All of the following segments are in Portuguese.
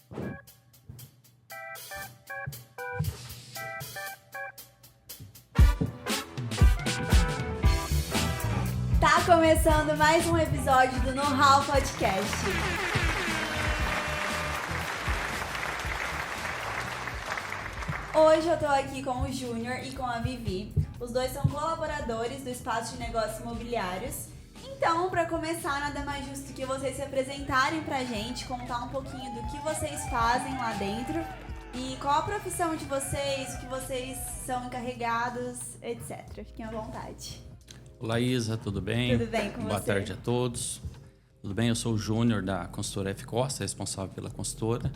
Tá começando mais um episódio do Know-How Podcast. Hoje eu tô aqui com o Júnior e com a Vivi. Os dois são colaboradores do Espaço de Negócios Imobiliários. Então, para começar, nada mais justo que vocês se apresentarem pra gente, contar um pouquinho do que vocês fazem lá dentro e qual a profissão de vocês, o que vocês são encarregados, etc. Fiquem à vontade. Olá, Isa, tudo bem? Tudo bem com você? Boa tarde a todos. Tudo bem? Eu sou o Júnior da consultora F Costa, responsável pela consultora,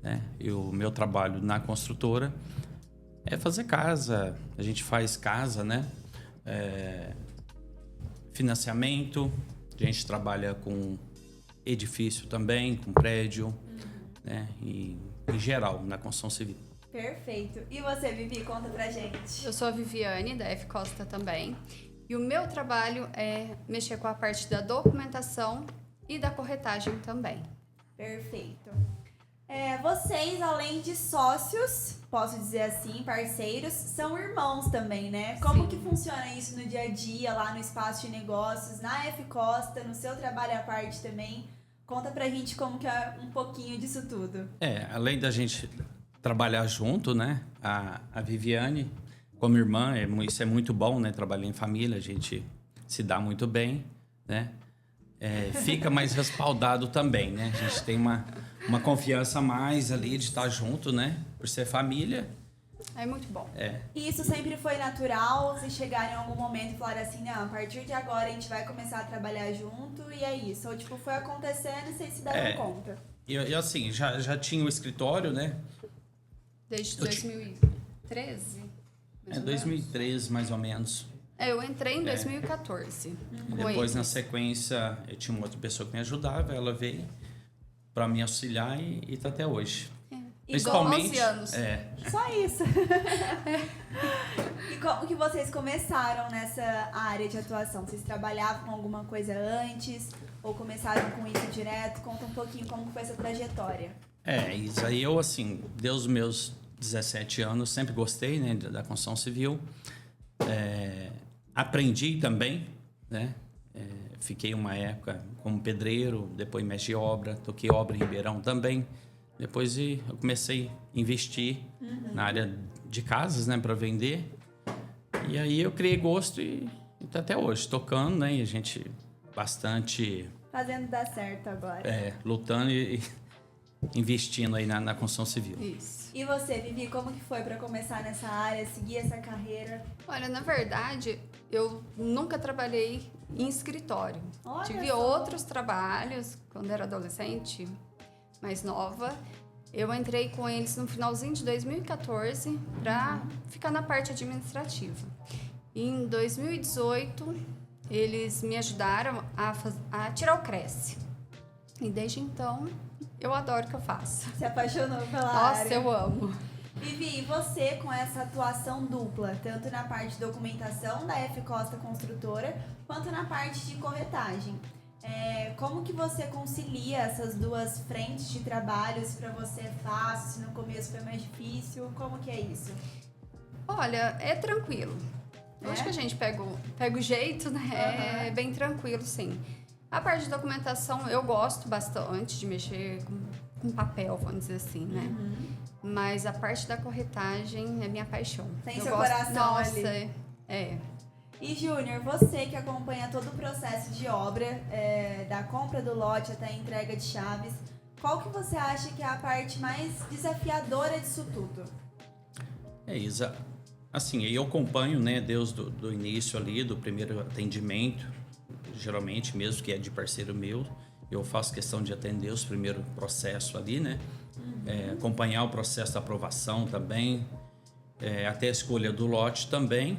né? E o meu trabalho na construtora é fazer casa. A gente faz casa, né? Financiamento. A gente trabalha com edifício também, com prédio, né? E em geral, na construção civil. Perfeito. E você, Vivi, conta pra gente. Eu sou a Viviane, da F Costa também. E o meu trabalho é mexer com a parte da documentação e da corretagem também. Perfeito. Vocês, além de sócios, posso dizer assim, parceiros, são irmãos também, né? Como que funciona isso no dia a dia, lá no Espaço de Negócios, na F Costa, no seu trabalho à parte também? Conta pra gente como que é um pouquinho disso tudo. Além da gente trabalhar junto, né? A Viviane, como irmã, isso é muito bom, né? Trabalhar em família, a gente se dá muito bem, né? Fica mais respaldado também, né? A gente tem uma confiança a mais ali de estar junto, né? Por ser família. É muito bom. E isso sempre foi natural? Vocês chegaram em algum momento e falaram assim, não, a partir de agora a gente vai começar a trabalhar junto e é isso? Ou tipo, foi acontecendo e vocês se deram conta? E assim, já tinha o escritório, né? Desde 2013? 2013, mais ou menos. Eu entrei em 2014. Depois, na sequência, eu tinha uma outra pessoa que me ajudava, ela veio para me auxiliar e tá até hoje. Principalmente 11 anos. Só isso. E como que vocês começaram nessa área de atuação? Vocês trabalhavam com alguma coisa antes? Ou começaram com isso direto? Conta um pouquinho como foi essa trajetória. Isso aí eu, assim, desde os meus 17 anos, sempre gostei, né, da construção civil. Aprendi também, né? Fiquei uma época como pedreiro, depois mestre de obra, toquei obra em Ribeirão também. Depois eu comecei a investir na área de casas, né, para vender. E aí eu criei gosto e tá até hoje tocando, né? E a gente bastante Fazendo dar certo agora. lutando e investindo aí na construção civil. Isso. E você, Vivi, como que foi para começar nessa área, seguir essa carreira? Olha, na verdade, eu nunca trabalhei em escritório. Olha Tive só. outros trabalhos quando era adolescente, mais nova. Eu entrei com eles no finalzinho de 2014 para ficar na parte administrativa. E em 2018, eles me ajudaram a tirar o Cresce. E desde então, eu adoro o que eu faço. Se apaixonou pela Nossa, área? eu amo. Vivi, e você com essa atuação dupla, tanto na parte de documentação da F Costa Construtora, quanto na parte de corretagem, como que você concilia essas duas frentes de trabalho? Se pra você é fácil, se no começo foi mais difícil, como que é isso? Olha, é tranquilo. Eu acho que a gente pega o jeito, né? É bem tranquilo, sim. A parte de documentação eu gosto bastante de mexer com papel, vamos dizer assim, né? Mas a parte da corretagem é minha paixão. Tem eu seu gosto, coração nossa, ali. E Júnior, você que acompanha todo o processo de obra, da compra do lote até a entrega de chaves, qual que você acha que é a parte mais desafiadora disso tudo? Isa, assim, eu acompanho, né, desde do início ali, do primeiro atendimento, geralmente mesmo que é de parceiro meu, eu faço questão de atender os primeiros processos ali, né? Acompanhar o processo da aprovação também, até a escolha do lote também,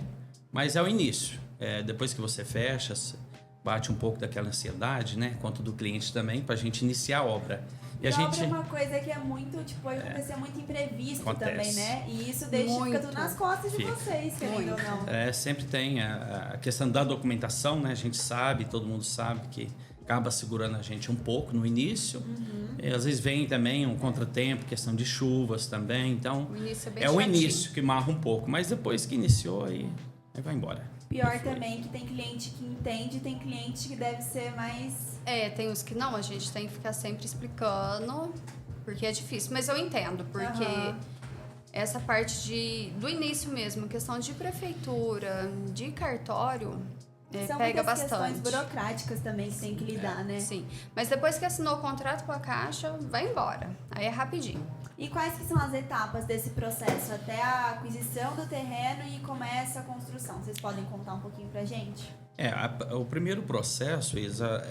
mas é o início. Depois que você fecha, bate um pouco daquela ansiedade, né? Quanto do cliente também, para a gente iniciar a obra. E a obra é uma coisa que é muito, tipo, pode acontecer muito imprevisto também, né? E isso fica tudo nas costas de vocês, querendo ou não. Sempre tem a questão da documentação, né? A gente sabe, todo mundo sabe que acaba segurando a gente um pouco no início. E às vezes vem também um contratempo, questão de chuvas também, então O início é bem é o chatinho. início que marra um pouco, mas depois que iniciou aí vai embora. Pior também que tem cliente que entende, tem cliente que deve ser mais... Tem os que não, a gente tem que ficar sempre explicando, porque é difícil. Mas eu entendo, porque essa parte do início mesmo, questão de prefeitura, de cartório, São pega muitas bastante. questões burocráticas também que tem que lidar, né? Sim, mas depois que assinou o contrato com a Caixa, vai embora. Aí é rapidinho. E quais que são as etapas desse processo até a aquisição do terreno e começa a construção? Vocês podem contar um pouquinho pra gente? O primeiro processo, Isa,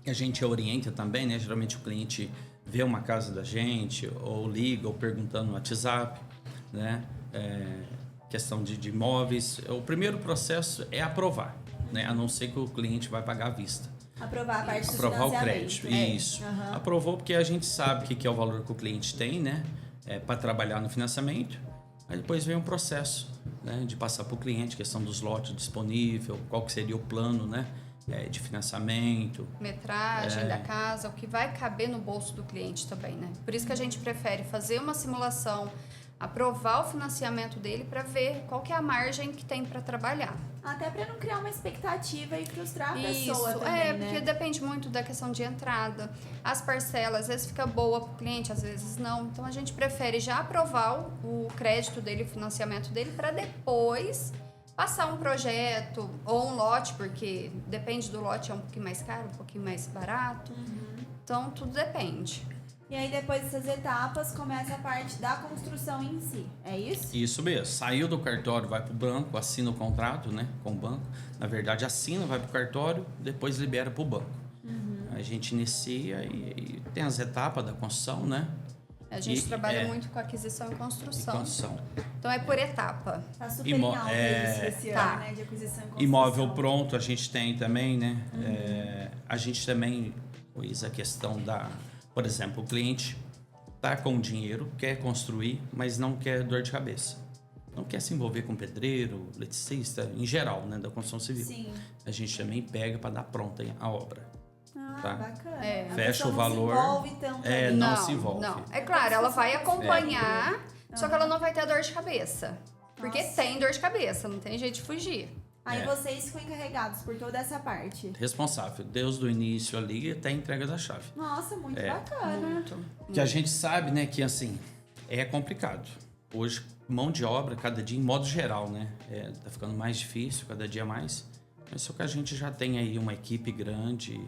a gente orienta também, né? Geralmente o cliente vê uma casa da gente, ou liga, ou perguntando no WhatsApp, né? Questão de imóveis. O primeiro processo é aprovar, né? A não ser que o cliente vai pagar à vista. Aprovar a parte do Aprovar o financiamento. crédito, isso. Aham. Aprovou porque a gente sabe o que é o valor que o cliente tem, né? Para trabalhar no financiamento. Aí depois vem um processo, né? De passar para o cliente, questão dos lotes disponíveis, qual que seria o plano, né? De financiamento. Metragem da casa, o que vai caber no bolso do cliente também, né? Por isso que a gente prefere fazer uma simulação, aprovar o financiamento dele para ver qual que é a margem que tem para trabalhar. Até pra não criar uma expectativa e frustrar a pessoa Isso, também, porque né? depende muito da questão de entrada. As parcelas, às vezes fica boa pro cliente, às vezes não. Então a gente prefere já aprovar o crédito dele, o financiamento dele, para depois passar um projeto ou um lote, porque depende do lote, é um pouquinho mais caro, um pouquinho mais barato. Então tudo depende. E aí depois dessas etapas começa a parte da construção em si, é isso? Isso mesmo. Saiu do cartório, vai para o banco, assina o contrato, né? Com o banco. Na verdade, assina, vai para o cartório, depois libera para o banco. A gente inicia e tem as etapas da construção, né? A gente trabalha muito com aquisição e E construção. construção. Então é por etapa. Tá super em alta isso esse Tá. ano, né? De aquisição e construção. Imóvel pronto a gente tem também, né? A gente também, Luiz, a questão da... Por exemplo, o cliente está com dinheiro, quer construir, mas não quer dor de cabeça. Não quer se envolver com pedreiro, eletricista, em geral, né? Da construção civil. Sim. A gente também pega para dar pronta a obra. Tá. Bacana. A Fecha pessoa o valor. Não se envolve tanto ali. Não se envolve. Não. É claro, ela vai acompanhar, só que ela não vai ter a dor de cabeça. Porque Nossa. tem dor de cabeça, não tem jeito de fugir. Aí vocês ficam encarregados por toda essa parte. Responsável, desde o início ali até a entrega da chave. Nossa, muito bacana. Que a gente sabe, né, que assim, é complicado. Hoje, mão de obra, cada dia, em modo geral, né, tá ficando mais difícil, cada dia mais. Mas só que a gente já tem aí uma equipe grande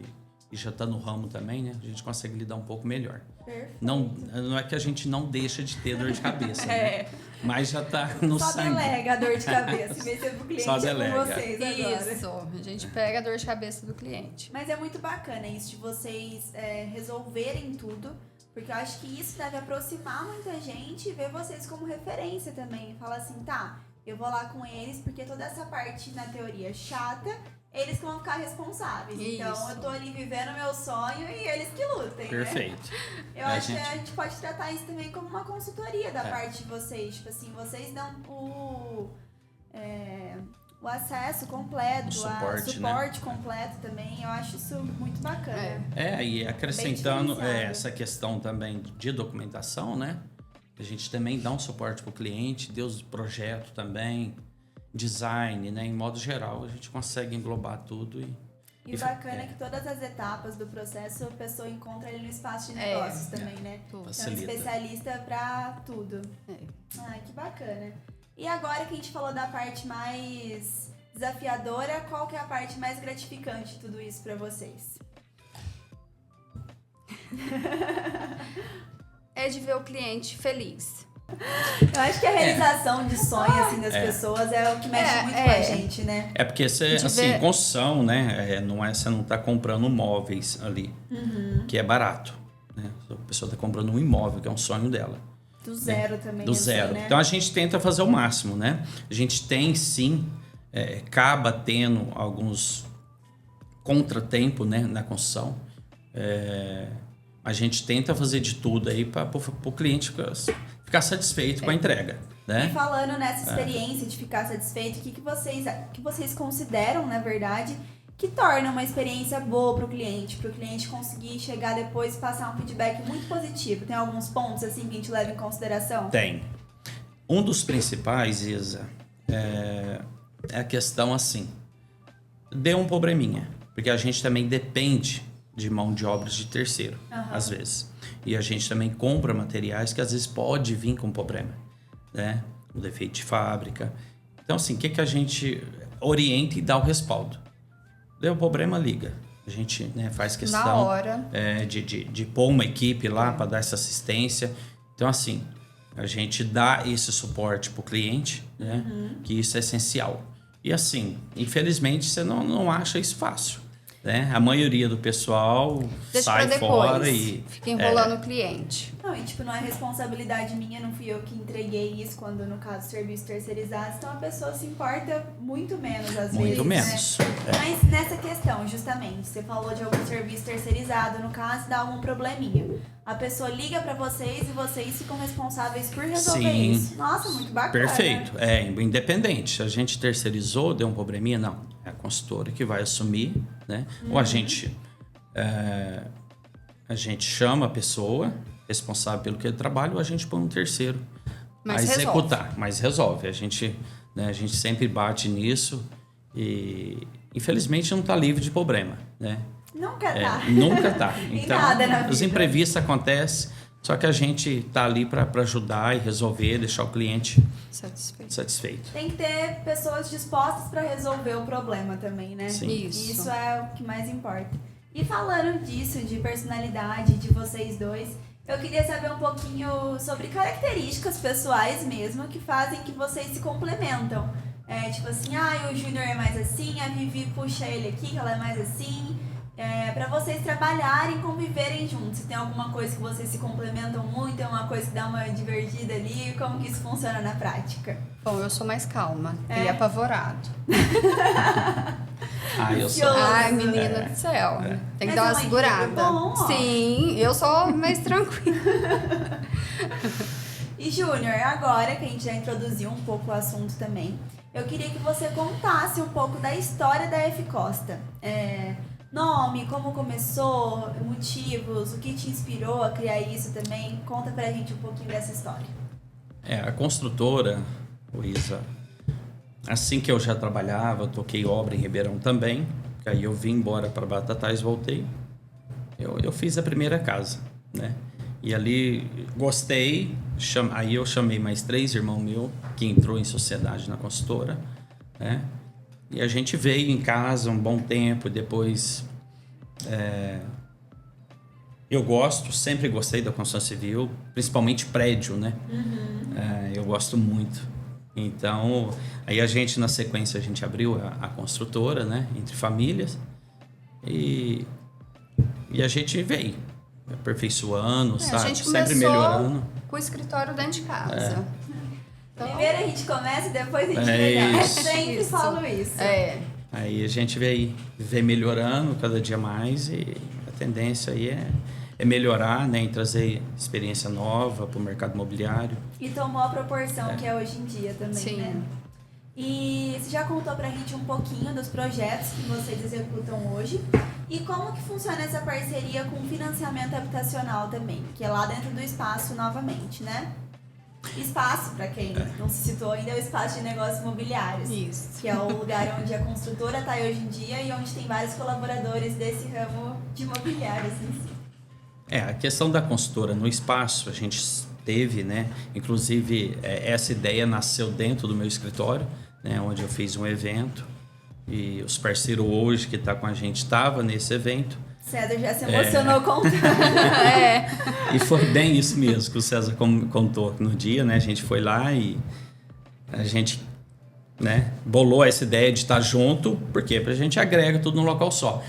e já tá no ramo também, né, a gente consegue lidar um pouco melhor. Perfeito. Não é que a gente não deixa de ter dor de cabeça, né? Mas já tá no Só sangue. delega a dor de cabeça, em vez de ser pro cliente Só é com delega. vocês agora. Isso, a gente pega a dor de cabeça do cliente. Mas é muito bacana isso de vocês resolverem tudo, porque eu acho que isso deve aproximar muita gente e ver vocês como referência também. Fala assim, tá, eu vou lá com eles, porque toda essa parte, na teoria, chata, eles que vão ficar responsáveis. Então Isso. eu tô ali vivendo meu sonho e eles que lutem, né? Perfeito. Eu acho que a gente pode tratar isso também como uma consultoria da parte de vocês. Tipo assim, vocês dão o acesso completo, O suporte, o suporte completo também. Eu acho isso muito bacana. E acrescentando Bem diferenciado. essa questão também de documentação, né? A gente também dá um suporte para o cliente, deu os projetos também, design, né? Em modo geral, a gente consegue englobar tudo E o bacana é que todas as etapas do processo a pessoa encontra ali no espaço de negócios também, né? tudo. É um Facilita. especialista pra tudo. Ai, que bacana. E agora que a gente falou da parte mais desafiadora, qual que é a parte mais gratificante de tudo isso pra vocês? É de ver o cliente feliz. Eu acho que a realização de sonho assim, das pessoas é o que mexe muito com a gente, né? É porque você, assim, construção, né? Você não tá comprando móveis ali, que é barato, né? A pessoa tá comprando um imóvel, que é um sonho dela. Do zero também. Do zero. Né? Então a gente tenta fazer o máximo, né? A gente tem sim, acaba tendo alguns contratempos, né, na construção. A gente tenta fazer de tudo aí para o cliente ficar satisfeito com a entrega, né? E falando nessa experiência de ficar satisfeito, o que vocês consideram, na verdade, que torna uma experiência boa para o cliente conseguir chegar depois e passar um feedback muito positivo? Tem alguns pontos assim que a gente leva em consideração? Tem. Um dos principais, Isa, é a questão assim, deu um probleminha, porque a gente também depende de mão de obras de terceiro, às vezes. E a gente também compra materiais que às vezes pode vir com problema, né? O defeito de fábrica. Então, assim, o que a gente orienta e dá o respaldo? Deu problema, liga. A gente, né, faz questão na hora. De pôr uma equipe lá para dar essa assistência. Então, assim, a gente dá esse suporte para o cliente, né? Que isso é essencial. E assim, infelizmente, você não acha isso fácil, né? A maioria do pessoal deixa sai pra depois, fora e... fica enrolando o cliente. Não, e tipo, não é responsabilidade minha, não fui eu que entreguei isso quando, no caso, serviço terceirizado. Então a pessoa se importa muito menos, às vezes. Muito menos. Né? Mas nessa questão, justamente, você falou de algum serviço terceirizado, no caso, dá algum probleminha. A pessoa liga pra vocês e vocês ficam responsáveis por resolver Sim. isso. Nossa, muito bacana. Perfeito. Independente. A gente terceirizou, deu um probleminha, não. É a consultora que vai assumir, né? Ou a gente chama a pessoa responsável pelo que ele trabalha, ou a gente põe um terceiro a executar, mas resolve. A gente sempre bate nisso e infelizmente não está livre de problema, né? Nunca tá. Nunca tá. Então, nada na os vida. imprevistos acontecem, só que a gente tá ali para ajudar e resolver, deixar o cliente satisfeito. Tem que ter pessoas dispostas para resolver o problema também, né? Sim. Isso é o que mais importa. E falando disso, de personalidade de vocês dois, eu queria saber um pouquinho sobre características pessoais mesmo que fazem que vocês se complementam. Tipo assim, o Júnior é mais assim, a Vivi puxa ele aqui, que ela é mais assim. Pra vocês trabalharem e conviverem juntos. Se tem alguma coisa que vocês se complementam muito, é uma coisa que dá uma divertida ali, como que isso funciona na prática? Bom, eu sou mais calma, ele é apavorado. Eu sou. Ai, menina do céu. Tem que dar uma segurada. Bom, ó. Sim, eu sou mais tranquila. E Júnior, agora que a gente já introduziu um pouco o assunto também, eu queria que você contasse um pouco da história da F Costa. Nome, como começou, motivos, o que te inspirou a criar isso também. Conta pra gente um pouquinho dessa história. A construtora, Luísa, assim que eu já trabalhava, eu toquei obra em Ribeirão também, aí eu vim embora para Batatais, voltei, eu fiz a primeira casa, né? E ali gostei, aí eu chamei mais 3 irmãos meus, que entrou em sociedade na construtora, né? E a gente veio em casa um bom tempo, depois eu sempre gostei da construção civil, principalmente prédio, né? Eu gosto muito. Então, aí a gente, na sequência, a gente abriu a construtora, né? Entre famílias. E a gente veio aperfeiçoando, sabe? A gente sempre começou melhorando. com o escritório dentro de casa. Então, Primeiro a gente começa e depois a gente É melhora. isso. Sempre falo isso. Aí a gente vem melhorando cada dia mais e a tendência aí é melhorar, né? E trazer experiência nova para o mercado imobiliário. E tomou a proporção que é hoje em dia também, sim. né? E você já contou pra gente um pouquinho dos projetos que vocês executam hoje e como que funciona essa parceria com financiamento habitacional também, que é lá dentro do espaço novamente, né? Espaço, para quem não se citou ainda, é o espaço de negócios imobiliários. Isso. Que é o lugar onde a construtora está hoje em dia e onde tem vários colaboradores desse ramo de imobiliários em si. A questão da consultora no espaço, a gente teve, né? Inclusive, essa ideia nasceu dentro do meu escritório, né? Onde eu fiz um evento e os parceiros hoje que estão com a gente estavam nesse evento. César já se emocionou contando. E foi bem isso mesmo que o César contou no dia, né? A gente foi lá e a gente, né, bolou essa ideia de estar junto, porque a gente agrega tudo num local só,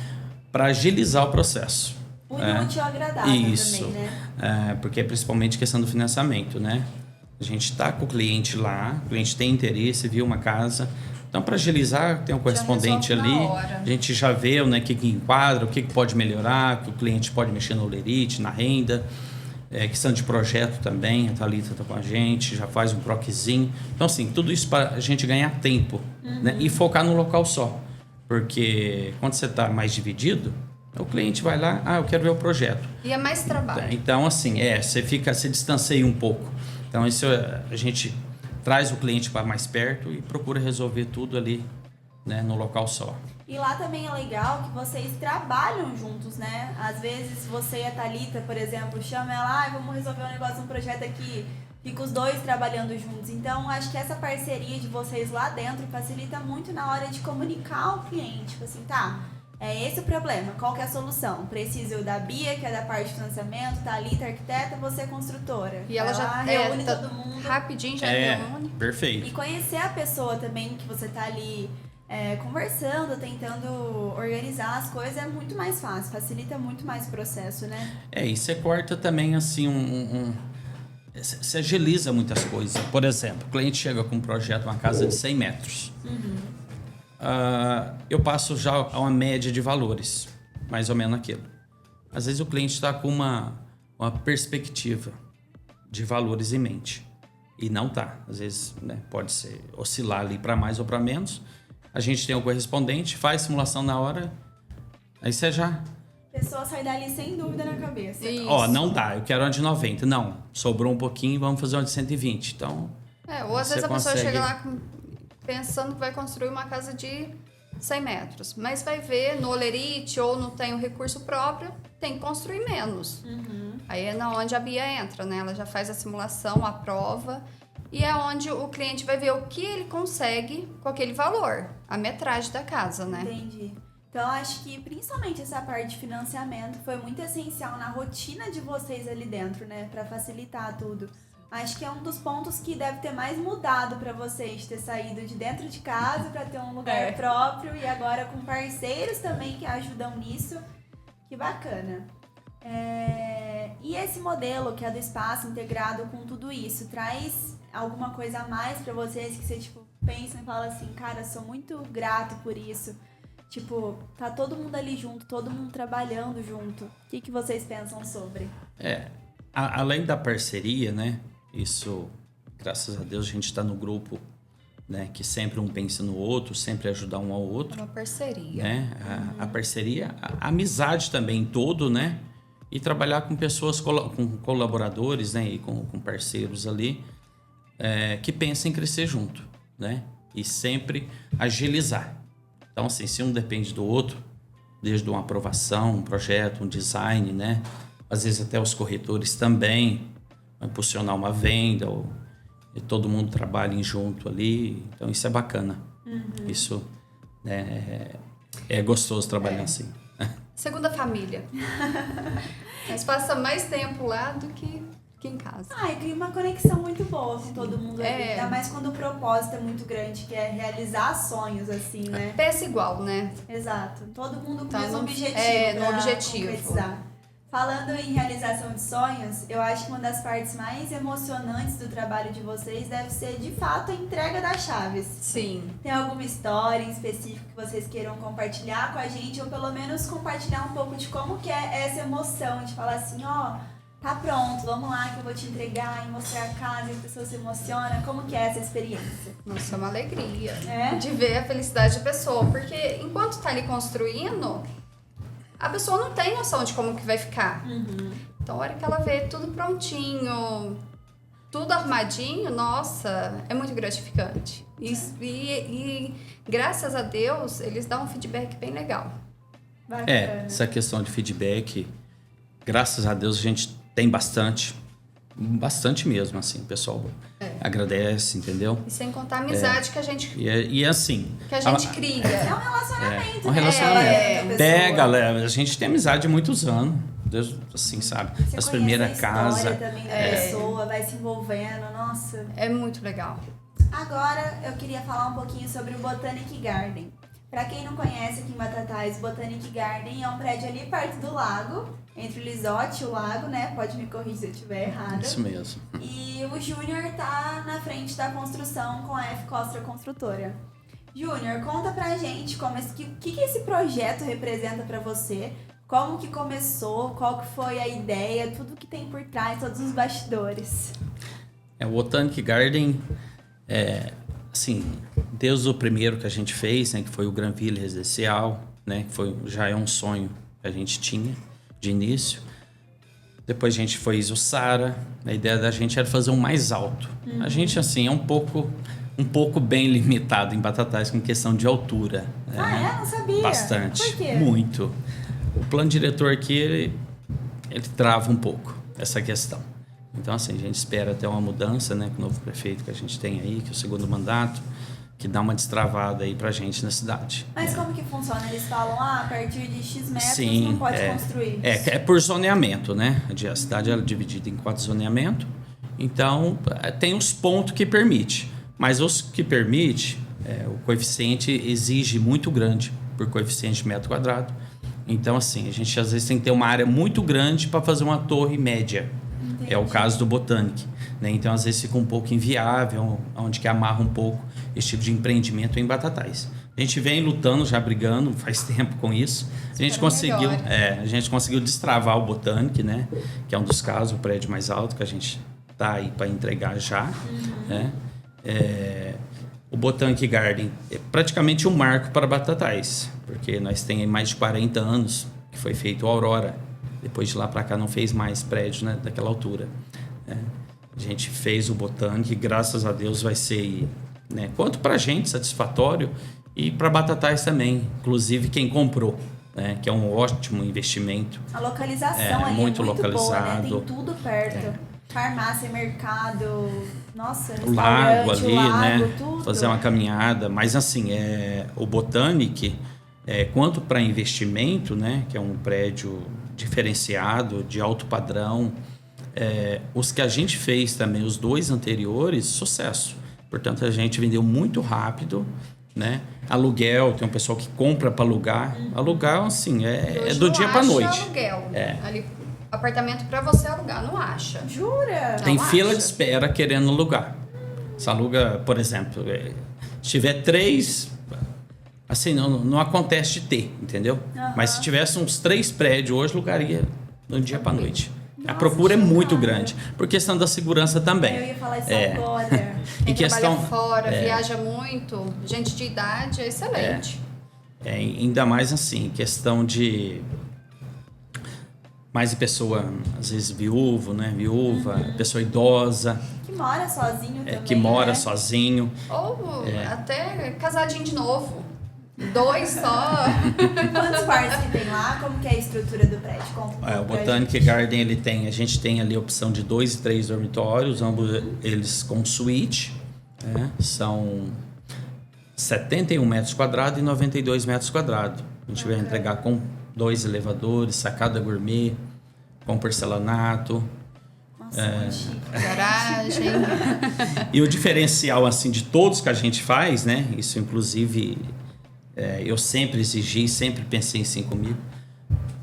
para agilizar o processo. Útil e agradável isso. também, né? Porque é principalmente questão do financiamento, né? A gente está com o cliente lá, o cliente tem interesse, viu uma casa. Então, para agilizar, tem um correspondente ali, a gente já vê, né, o que enquadra, o que pode melhorar, que o cliente pode mexer no lerite, na renda, questão de projeto também, a Thalita está com a gente, já faz um croquezinho. Então, assim, tudo isso para a gente ganhar tempo, né, e focar no local só. Porque quando você está mais dividido, o cliente vai lá, eu quero ver o projeto. E é mais trabalho. Então, assim, você distancia um pouco. Então, isso a gente traz o cliente para mais perto e procura resolver tudo ali, né, no local só. E lá também é legal que vocês trabalham juntos, né? Às vezes você e a Thalita, por exemplo, chama ela, vamos resolver um negócio, um projeto aqui. Fica os dois trabalhando juntos. Então, acho que essa parceria de vocês lá dentro facilita muito na hora de comunicar ao cliente. Tipo assim, é esse o problema, qual que é a solução? Preciso da Bia, que é da parte de financiamento, Thalita, arquiteta, você é construtora. E ela já reúne todo mundo. Rapidinho já reúne. Perfeito. E conhecer a pessoa também que você tá ali conversando, tentando organizar as coisas é muito mais fácil, facilita muito mais o processo, né? E você corta também, assim, você agiliza muitas coisas. Por exemplo, o cliente chega com um projeto, uma casa de 100 metros. Eu passo já a uma média de valores, mais ou menos aquilo. Às vezes o cliente está com uma perspectiva de valores em mente e não está. Às vezes, né, pode ser oscilar ali para mais ou para menos. A gente tem o correspondente, faz simulação na hora, aí você já... A pessoa sai dali sem dúvida na cabeça. Não dá, eu quero uma de 90. Não, sobrou um pouquinho, vamos fazer uma de 120. Então, ou às vezes a pessoa chega lá pensando que vai construir uma casa de 100 metros, mas vai ver no Olerite ou não tem o recurso próprio, tem que construir menos. Aí é na onde a Bia entra, né? Ela já faz a simulação, a prova, e é onde o cliente vai ver o que ele consegue com aquele valor, a metragem da casa, né? Entendi. Então, acho que principalmente essa parte de financiamento foi muito essencial na rotina de vocês ali dentro, né? Para facilitar tudo. Acho que é um dos pontos que deve ter mais mudado para vocês, ter saído de dentro de casa para ter um lugar próprio e agora com parceiros também que ajudam nisso. Que bacana. E esse modelo que é do espaço integrado com tudo isso, traz alguma coisa a mais para vocês que você pensa e fala assim, cara, sou muito grato por isso. Tá todo mundo ali junto, todo mundo trabalhando junto. O que vocês pensam sobre? Além da parceria, né? Isso, graças a Deus, a gente está no grupo, né? Que sempre um pensa no outro, sempre ajudar um ao outro. Uma parceria. Né? A parceria, a amizade também todo, né? E trabalhar com pessoas, com colaboradores, né? E com parceiros ali, que pensam em crescer junto, né? E sempre agilizar. Então, assim, se um depende do outro, desde uma aprovação, um projeto, um design, né? Às vezes até os corretores também, impulsionar uma venda, e todo mundo trabalha junto ali. Então, isso é bacana. Isso é gostoso trabalhar assim. Segunda família. Mas passa mais tempo lá do que em casa. E cria uma conexão muito boa com todo mundo ali. Ainda mais quando o propósito é muito grande, que é realizar sonhos, assim, né? Pensa igual, né? Exato. Todo mundo com Tá o mesmo objetivo. no objetivo. Concretizar. Falando em realização de sonhos, eu acho que uma das partes mais emocionantes do trabalho de vocês deve ser, de fato, a entrega das chaves. Sim. Tem alguma história em específico que vocês queiram compartilhar com a gente, ou pelo menos compartilhar um pouco de como que é essa emoção, de falar assim, tá pronto, vamos lá que eu vou te entregar e mostrar a casa e a pessoa se emociona. Como que é essa experiência? Nossa, é uma alegria de ver a felicidade da pessoa, porque enquanto tá ali construindo, a pessoa não tem noção de como que vai ficar. Então, a hora que ela vê tudo prontinho, tudo arrumadinho, nossa, é muito gratificante. E graças a Deus, eles dão um feedback bem legal. Bacana. Essa questão de feedback, graças a Deus a gente tem bastante mesmo, assim, o pessoal agradece, entendeu? E sem contar a amizade que a gente e assim que a gente cria. É um relacionamento, um relacionamento. né? Galera, a gente tem amizade há muitos anos, Deus, assim, sabe? Você as primeiras casas. Também da pessoa, vai se envolvendo, nossa. É muito legal. Agora eu queria falar um pouquinho sobre o Botanic Garden. Pra quem não conhece aqui em Batatais, Botanic Garden é um prédio ali perto do lago, entre o Lisote e o lago, né? Pode me corrigir se eu estiver errada. Isso mesmo. E o Júnior tá na frente da construção com a F Costa Construtora. Júnior, conta pra gente o que esse projeto representa pra você, como que começou, qual que foi a ideia, tudo que tem por trás, todos os bastidores. O Botanic Garden assim, desde o primeiro que a gente fez, né, que foi o Granville Residencial, né, que já é um sonho que a gente tinha de início. Depois a gente fez o Sara. A ideia da gente era fazer um mais alto. A gente, assim, é um pouco bem limitado em Batatais com questão de altura. Não sabia. Bastante. Por quê? Muito. O plano diretor aqui, ele trava um pouco essa questão. Então, assim, a gente espera ter uma mudança, né, com o novo prefeito que a gente tem aí, que é o segundo mandato, que dá uma destravada aí pra gente na cidade. Mas como que funciona? Eles falam, a partir de X metros Sim, não pode construir. É por zoneamento, né? A cidade é dividida em 4 zoneamentos. Então, tem os pontos que permite. Mas os que permite, o coeficiente exige muito grande por coeficiente de metro quadrado. Então, assim, a gente às vezes tem que ter uma área muito grande para fazer uma torre média. Entendi. É o caso do Botanic, né? Então, às vezes fica um pouco inviável, onde que amarra um pouco esse tipo de empreendimento em Batatais. A gente vem lutando, já brigando faz tempo com isso. A gente conseguiu destravar o Botanic, né? Que é um dos casos, o prédio mais alto que a gente tá aí para entregar já, né? O Botanic Garden é praticamente um marco para Batatais, porque nós temos mais de 40 anos que foi feito a Aurora. Depois de lá para cá não fez mais prédio, né, daquela altura. Né? A gente fez o Botanic, graças a Deus vai ser, né, quanto para a gente satisfatório e para Batatais também, inclusive quem comprou, né, que é um ótimo investimento. A localização ali muito é muito localizado. boa, né? Tem tudo perto. Farmácia, mercado, nossa, O lago restaurante, ali, o lago, né? tudo. Fazer uma caminhada. Mas assim, o Botanic, quanto para investimento, né? Que é um prédio diferenciado, de alto padrão. Os que a gente fez também, os 2 anteriores, sucesso. Portanto, a gente vendeu muito rápido, né? Aluguel, tem um pessoal que compra para alugar. Alugar, assim, é do dia para noite. Aluguel. Ali, apartamento para você alugar, não acha? Jura? Tem Não fila acha? de espera querendo alugar. Se aluga, por exemplo, se tiver 3, assim, não acontece de ter, entendeu? Mas se tivesse uns 3 prédios hoje, alugaria do dia para noite. A procura é muito grande, por questão da segurança também. Eu ia falar isso agora. Quem Em questão, trabalha fora, viaja muito, gente de idade, é excelente. ainda mais assim, questão de mais de pessoa, às vezes viúva, pessoa idosa, Que mora sozinho também, que mora né? sozinho. Ou até casadinho de novo. 2 só. Quantos quartos que tem lá? Como que é a estrutura do prédio? O Botanic Garden, a gente tem ali a opção de 2 e 3 dormitórios, ambos eles com suíte, né? São 71 metros quadrados e 92 metros quadrados. A gente vai entregar com 2 elevadores, sacada gourmet, com porcelanato. Nossa, muito chique. Garagem. E o diferencial, assim, de todos que a gente faz, né? Isso, inclusive, eu sempre exigi, sempre pensei assim comigo.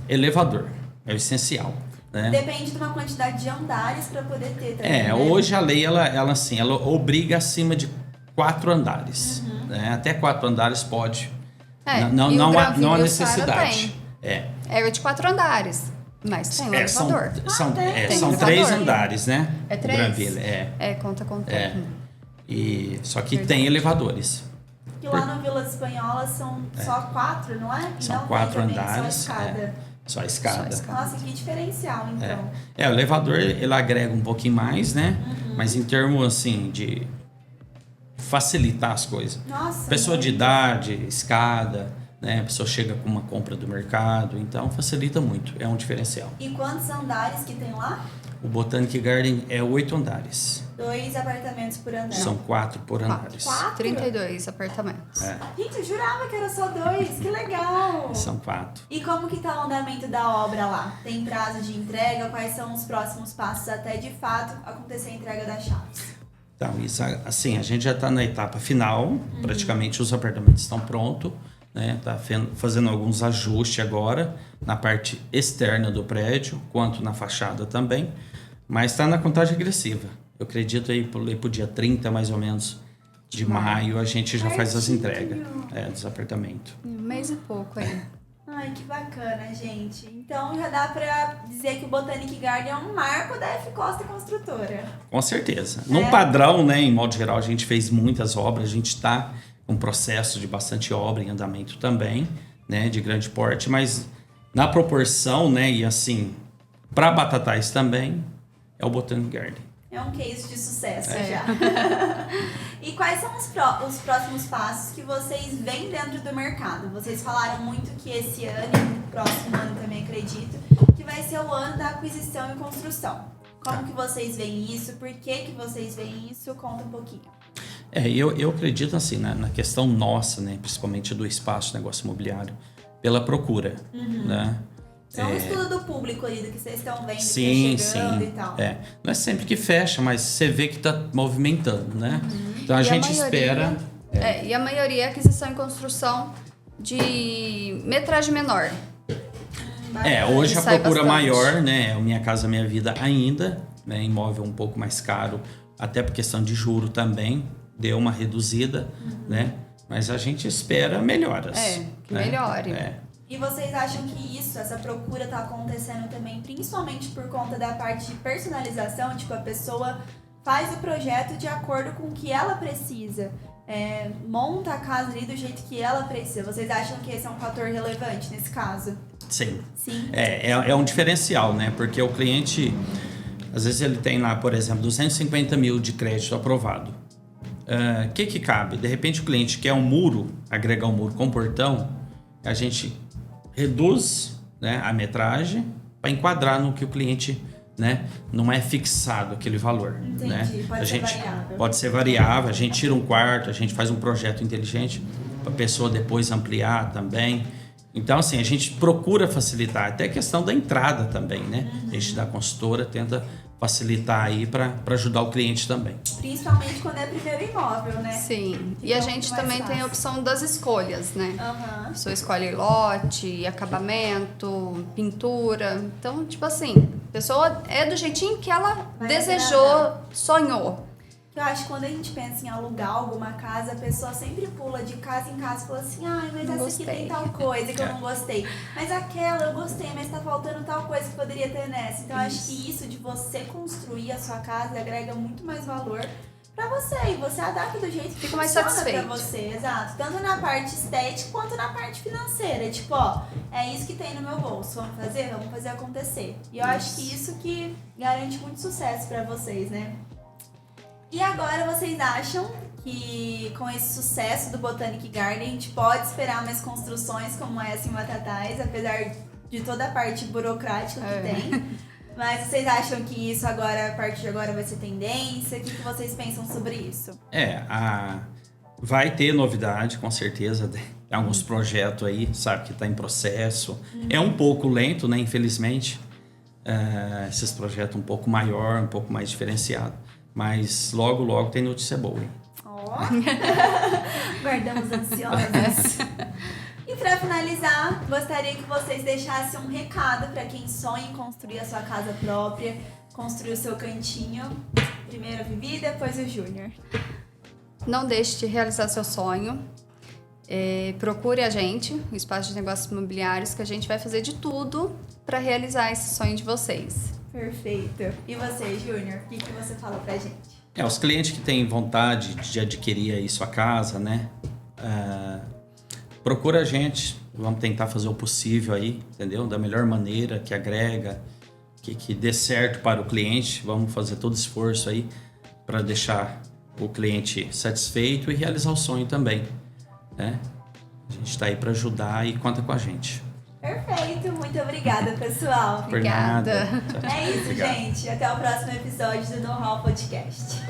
Elevador é o essencial, né? Depende de uma quantidade de andares para poder ter também, né? Hoje a lei, ela obriga acima de 4 andares. Né? Até 4 andares pode. Não há necessidade. É de 4 andares. Mas tem um elevador. São elevador. 3 andares, né? É 3? Granville, Conta com tudo. Só que tem elevadores. Que lá no Vila Espanhola são só 4, não é? São não 4 tem também, andares. Só escada. Só a escada. Nossa, que diferencial, então. O elevador, ele agrega um pouquinho mais, né? Mas em termos, assim, de facilitar as coisas. Nossa. Pessoa de idade, escada, né? A pessoa chega com uma compra do mercado, então facilita muito, é um diferencial. E quantos andares que tem lá? O Botanic Garden é 8 andares. 2 apartamentos por andar. São 4 por andares. 4? 32 apartamentos. Gente, eu jurava que era só 2. Que legal. São 4. E como que tá o andamento da obra lá? Tem prazo de entrega? Quais são os próximos passos até, de fato, acontecer a entrega das chaves? Então, isso, assim, a gente já está na etapa final. Praticamente os apartamentos estão prontos. Né? Tá fazendo alguns ajustes agora na parte externa do prédio, quanto na fachada também. Mas está na contagem regressiva. Eu acredito aí pro dia 30, mais ou menos, de maio, a gente já faz as entregas dos apartamentos. Um mês e pouco aí. Ai, que bacana, gente. Então já dá pra dizer que o Botanic Garden é um marco da F Costa Construtora. Com certeza. No padrão, né, em modo geral, a gente fez muitas obras, a gente está com um processo de bastante obra em andamento também, né, de grande porte, mas na proporção, né, e assim, para Batatais também, é o Botanic Garden. É um case de sucesso já. E quais são os próximos passos que vocês veem dentro do mercado? Vocês falaram muito que esse ano e no próximo ano também acredito, que vai ser o ano da aquisição e construção. Como que vocês veem isso? Por que vocês veem isso? Conta um pouquinho. Eu acredito assim, na questão nossa, né, principalmente do espaço de negócio imobiliário, pela procura, né? É um estudo do público ali, do que vocês estão vendo, Sim, que tá chegando e tal. Não é sempre que fecha, mas você vê que está movimentando, né? Então a gente espera... E a maioria é aquisição e construção de metragem menor. Hoje a Sai procura bastante. maior, né? É o Minha Casa Minha Vida ainda, né? Imóvel um pouco mais caro, até por questão de juro também, deu uma reduzida, né? Mas a gente espera melhoras. Que melhore. E vocês acham que essa procura tá acontecendo também, principalmente por conta da parte de personalização? Tipo, a pessoa faz o projeto de acordo com o que ela precisa, monta a casa ali do jeito que ela precisa. Vocês acham que esse é um fator relevante nesse caso? Sim. Sim. É um diferencial, né? Porque o cliente, às vezes ele tem lá, por exemplo, 250 mil de crédito aprovado. O que cabe? De repente o cliente quer um muro, agregar um muro com portão, a gente reduz, né, a metragem para enquadrar no que o cliente, né, não é fixado aquele valor. Entendi, né? pode ser variável. Pode ser variável, a gente tira um quarto, a gente faz um projeto inteligente para a pessoa depois ampliar também. Então, assim, a gente procura facilitar, até a questão da entrada também, né? A gente da consultora tenta facilitar aí para ajudar o cliente também. Principalmente quando é primeiro imóvel, né? Sim. E a gente também tem a opção das escolhas, né? Aham. A pessoa escolhe lote, acabamento, pintura. Então, tipo assim, a pessoa é do jeitinho que ela Vai desejou, agradar. sonhou. Eu acho que quando a gente pensa em alugar alguma casa, a pessoa sempre pula de casa em casa e fala assim, ai, mas Não essa gostei. aqui tem tal coisa que eu não gostei. Mas aquela eu gostei, mas tá faltando tal coisa que poderia ter nessa. Então eu acho que isso de você construir a sua casa agrega muito mais valor pra você. E você adapta do jeito que Fica mais funciona satisfeito. pra você. Exato. Tanto na parte estética quanto na parte financeira. Tipo, ó, é isso que tem no meu bolso. Vamos fazer acontecer. E eu acho que isso que garante muito sucesso pra vocês, né? E agora vocês acham que com esse sucesso do Botanic Garden a gente pode esperar mais construções como essa em Batatais, apesar de toda a parte burocrática que tem? Mas vocês acham que isso agora, a partir de agora, vai ser tendência? O que vocês pensam sobre isso? Vai ter novidade, com certeza. Tem alguns projetos aí, sabe, que está em processo. É um pouco lento, né, infelizmente. Esses projetos um pouco maior, um pouco mais diferenciado. Mas logo, logo tem notícia boa, hein? Ó, guardamos ansiosos. E para finalizar, gostaria que vocês deixassem um recado para quem sonha em construir a sua casa própria, construir o seu cantinho. Primeiro a Vivi, depois o Júnior. Não deixe de realizar seu sonho. Procure a gente, o Espaço de Negócios Imobiliários, que a gente vai fazer de tudo para realizar esse sonho de vocês. Perfeito. E você, Júnior, o que você fala pra gente? Os clientes que têm vontade de adquirir aí sua casa, né? Procura a gente, vamos tentar fazer o possível aí, entendeu? Da melhor maneira, que agrega, que dê certo para o cliente. Vamos fazer todo esforço aí para deixar o cliente satisfeito e realizar o sonho também, né? A gente está aí para ajudar e conta com a gente. Perfeito, muito obrigada, pessoal. Por nada. Obrigada. É isso, Obrigado. gente. Até o próximo episódio do Know How Podcast.